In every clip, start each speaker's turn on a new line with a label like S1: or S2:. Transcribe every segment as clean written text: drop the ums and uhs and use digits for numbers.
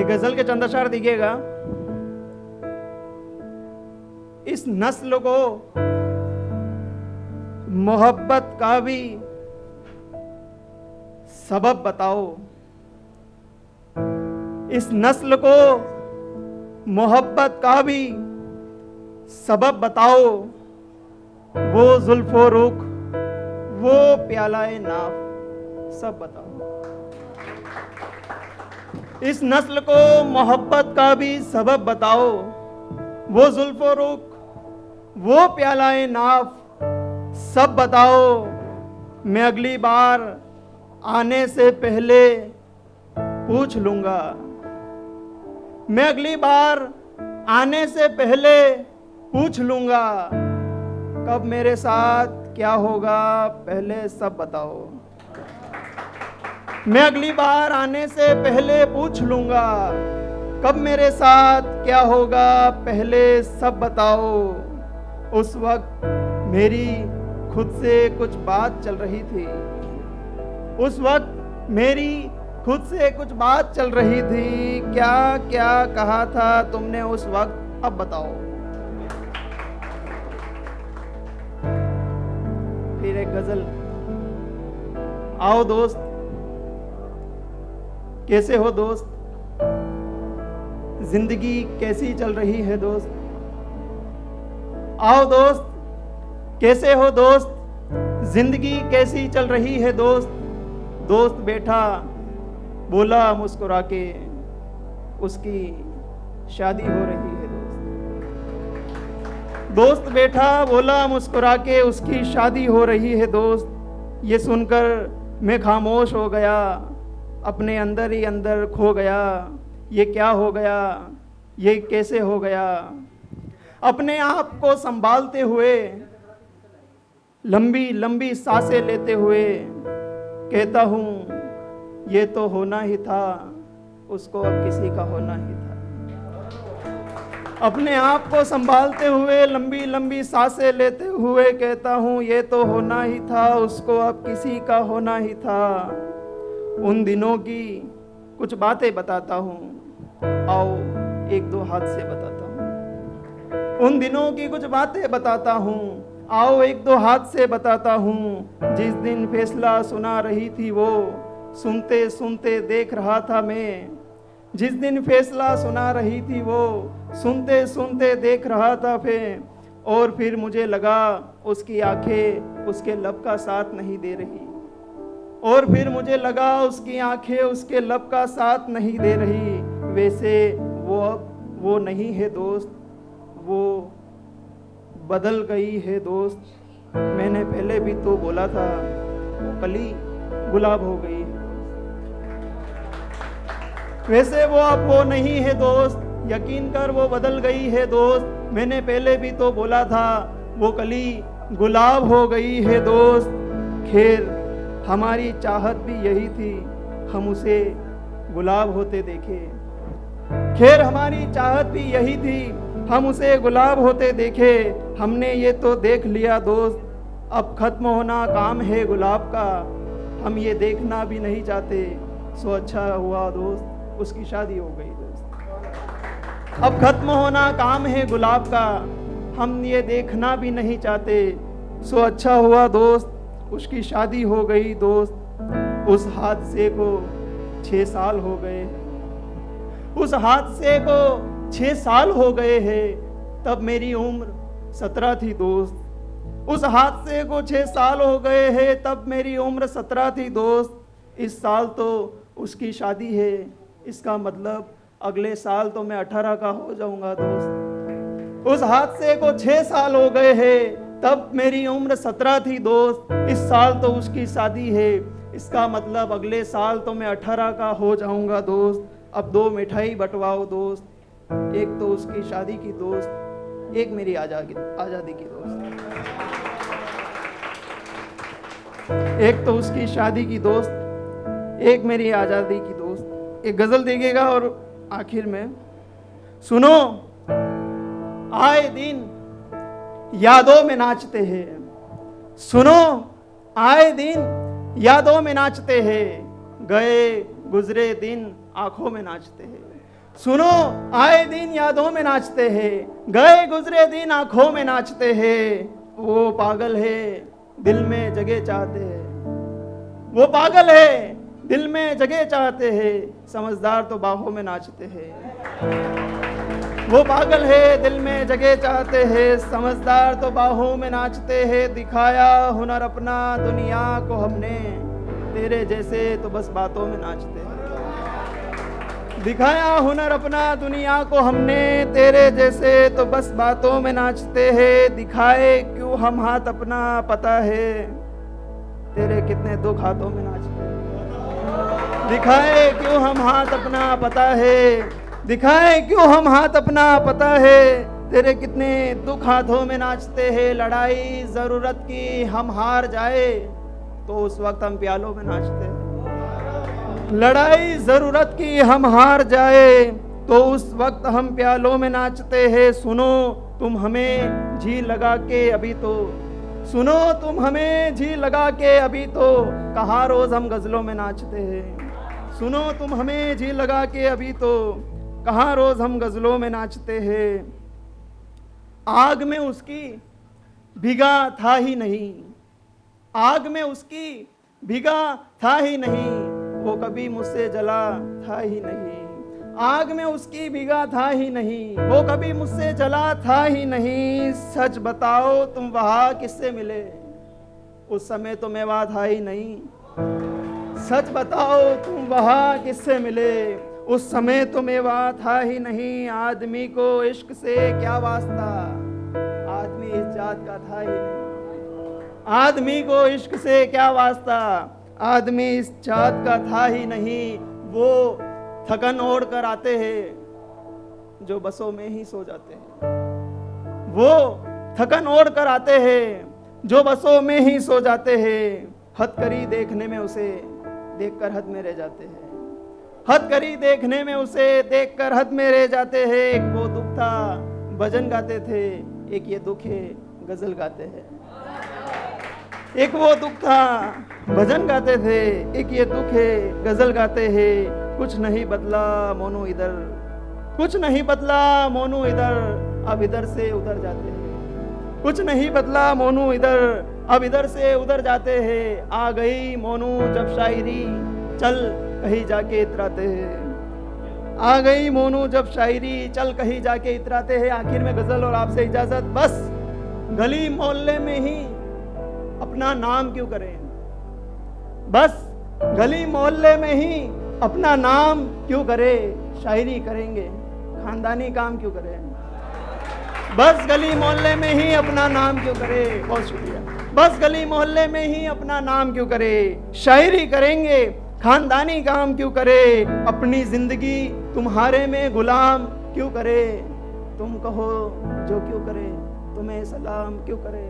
S1: ये गजल के चंद अशार दिखेगा। इस नस्ल को मोहब्बत का भी सबब बताओ, इस नस्ल को मोहब्बत का भी सबब बताओ, वो जुल्फो रुख, वो प्यालाए नाफ, सब बताओ। इस नस्ल को मोहब्बत का भी सबब बताओ, वो जुल्फो रुख, वो प्यालाए नाफ, सब बताओ। मैं अगली बार आने से पहले पूछ लूंगा, मैं अगली बार आने से पहले पूछ लूंगा, कब मेरे साथ क्या होगा पहले सब बताओ। मैं अगली बार आने से पहले पूछ लूंगा, कब मेरे साथ क्या होगा पहले सब बताओ। उस वक्त मेरी खुद से कुछ बात चल रही थी, उस वक्त मेरी खुद से कुछ बात चल रही थी, क्या क्या कहा था तुमने उस वक्त, अब बताओ। फिर एक गजल। आओ दोस्त, कैसे हो दोस्त, जिंदगी कैसी चल रही है दोस्त। आओ दोस्त, कैसे हो दोस्त, जिंदगी कैसी चल रही है दोस्त। दोस्त बैठा बोला मुस्कुरा के, उसकी शादी हो रही है दोस्त। दोस्त बैठा बोला मुस्कुरा के, उसकी शादी हो रही है दोस्त। ये सुनकर मैं खामोश हो गया, अपने अंदर ही अंदर खो गया। ये क्या हो गया, ये कैसे हो गया। अपने आप को संभालते हुए, लंबी लंबी सांसें लेते हुए कहता हूँ ये तो होना ही था, उसको अब किसी का होना ही था। अपने आप को संभालते हुए, लंबी लंबी सांसें लेते हुए कहता हूँ ये तो होना ही था, उसको अब किसी का होना ही था। उन दिनों की कुछ बातें बताता हूँ, आओ एक दो हाथ से बताता हूँ। उन दिनों की कुछ बातें बताता हूँ, आओ एक दो हाथ से बताता हूँ। जिस दिन फैसला सुना रही थी वो, सुनते सुनते देख रहा था मैं। जिस दिन फैसला सुना रही थी वो, सुनते सुनते देख रहा था फिर। और फिर मुझे लगा उसकी आंखें उसके लब का साथ नहीं दे रही। और फिर मुझे लगा उसकी आंखें उसके लब का साथ नहीं दे रही। वैसे वो अब वो नहीं है दोस्त, वो बदल गई है दोस्त। मैंने पहले भी तो बोला था, वो कली गुलाब हो गई है। वैसे वो अब वो नहीं है दोस्त, यकीन कर वो बदल गई है दोस्त। मैंने पहले भी तो बोला था, वो कली गुलाब हो गई है दोस्त। खैर हमारी चाहत भी यही थी, हम उसे गुलाब होते देखे। खैर हमारी चाहत भी यही थी, हम उसे गुलाब होते देखे। हमने ये तो देख लिया दोस्त, अब खत्म होना काम है गुलाब का। हम ये देखना भी नहीं चाहते, सो अच्छा हुआ दोस्त उसकी शादी हो गई दोस्त। अब खत्म होना काम है गुलाब का, हम ये देखना भी नहीं चाहते, सो अच्छा हुआ दोस्त उसकी शादी हो गई दोस्त। उस हादसे को 6 साल हो गए, उस हादसे को 6 साल हो गए हैं, तब मेरी उम्र 17 थी दोस्त। उस हादसे को 6 साल हो गए हैं, तब मेरी उम्र 17 थी दोस्त। इस साल तो उसकी शादी है, इसका मतलब अगले साल तो मैं 18 का हो जाऊंगा दोस्त। उस हादसे को 6 साल हो गए हैं, तब मेरी उम्र 17 थी दोस्त। इस साल तो उसकी शादी है, इसका मतलब अगले साल तो मैं 18 का हो जाऊंगा दोस्त। अब 2 मिठाई बंटवाओ दोस्त, एक तो उसकी शादी की दोस्त, एक मेरी आज़ादी की दोस्त। एक तो उसकी शादी की दोस्त, एक मेरी आज़ादी की दोस्त। एक गजल देखेगा और आखिर में सुनो, आए दिन यादों में नाचते हैं। सुनो आए दिन यादों में नाचते हैं, गए गुजरे दिन आंखों में नाचते हैं। सुनो, आए दिन यादों में नाचते हैं, गए गुजरे दिन आंखों में नाचते हैं। वो पागल है दिल में जगह चाहते हैं, वो पागल है दिल में जगह चाहते हैं, समझदार तो बाहों में नाचते हैं। वो पागल है दिल में जगह चाहते हैं, समझदार तो बाहों में नाचते हैं। दिखाया हुनर अपना दुनिया को हमने, तेरे जैसे तो बस बातों में नाचते हैं। दिखाया हुनर अपना दुनिया को हमने, तेरे जैसे तो बस बातों में नाचते हैं। दिखाए क्यों हम हाथ अपना, पता है तेरे कितने दुख हाथों में नाचते हैं। दिखाए क्यों हम हाथ अपना, पता है, दिखाए क्यों हम हाथ अपना, पता है तेरे कितने दुख हाथों में नाचते हैं। लड़ाई जरूरत की हम हार जाए तो उस वक्त हम प्यालों में नाचते हैं। लड़ाई जरूरत की हम हार जाए तो उस वक्त हम प्यालों में नाचते हैं। सुनो तुम हमें जी लगा के अभी तो, सुनो तुम हमें जी लगा के अभी तो, कहाँ रोज हम गजलों में नाचते हैं। सुनो तुम हमें जी लगा के अभी तो, कहाँ रोज हम गजलों में नाचते हैं। आग में उसकी भीगा था ही नहीं, आग में उसकी भीगा था ही नहीं, वो कभी मुझसे जला था ही नहीं। आग में उसकी भीगा था ही नहीं, वो कभी मुझसे जला था ही नहीं। सच बताओ तुम वहाँ किससे मिले, उस समय तो मैं वहाँ था ही नहीं। सच बताओ तुम वहाँ किससे मिले, उस समय तो मैं वहाँ था ही नहीं। आदमी को इश्क से क्या वास्ता, आदमी इस जात का था ही नहीं। आदमी को इश्क से क्या वास्ता, आदमी इस जात का था ही नहीं। वो थकन ओढ़ कर आते हैं जो बसों में ही सो जाते हैं। वो थकन ओढ़ कर आते हैं जो बसों में ही सो जाते हैं। हथकड़ी देखने में उसे देखकर हद में रह जाते हैं। हथकड़ी देखने में उसे देखकर हद में रह जाते हैं। एक वो दुख था भजन गाते थे, एक ये दुख है गजल गाते हैं। एक वो दुख था भजन गाते थे, एक ये दुख है गजल गाते हैं। कुछ नहीं बदला मोनू इधर, कुछ नहीं बदला मोनू इधर, अब इधर से उधर जाते हैं। कुछ नहीं बदला मोनू इधर, अब इधर से उधर जाते हैं। आ गई मोनू जब शायरी, चल कहीं जाके इतराते हैं। आ गई मोनू जब शायरी, चल कहीं जाके इतराते हैं। आखिर में गजल और आपसे इजाजत। बस गली मोहल्ले में ही अपना नाम क्यों करें, बस गली मोहल्ले में ही अपना नाम क्यों करें। शायरी करेंगे खानदानी काम क्यों करें, बस गली मोहल्ले में ही अपना नाम क्यों करें। बहुत शुक्रिया। बस गली मोहल्ले में ही अपना नाम क्यों करें। शायरी करेंगे खानदानी काम क्यों करे। अपनी जिंदगी तुम्हारे में गुलाम क्यों करे। तुम कहो जो क्यों करे, तुम्हें सलाम क्यों करे।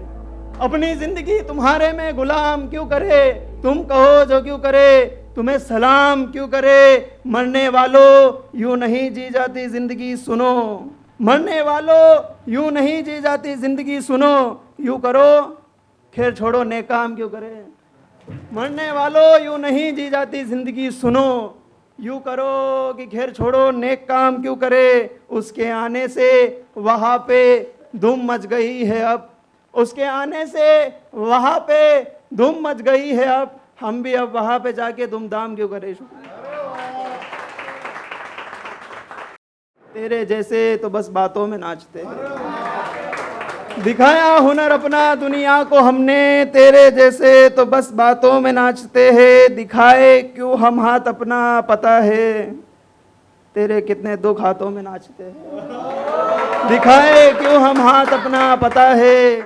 S1: अपनी जिंदगी तुम्हारे में गुलाम क्यों करे। तुम कहो जो क्यों करे, तुम्हें सलाम क्यों करे। मरने वालों यूं नहीं जी जाती जिंदगी सुनो, मरने वालों यूं नहीं जी जाती जिंदगी सुनो। यूं करो खैर छोड़ो नेक काम क्यों करे। मरने वालों यूं नहीं जी जाती जिंदगी सुनो। यूं करो कि खैर छोड़ो नेक काम क्यों करे। उसके आने से वहाँ पे धूम मच गई है अब, उसके आने से वहाँ पे धूम मच गई है अब। हम भी अब वहाँ पे जाके धूमधाम क्यों करें। तेरे जैसे तो बस बातों में नाचते हैं। दिखाया हुनर अपना दुनिया को हमने, तेरे जैसे तो बस बातों में नाचते हैं। दिखाए क्यों हम हाथ अपना, पता है तेरे कितने दुख हाथों में नाचते हैं। दिखाए क्यों हम हाथ अपना, पता है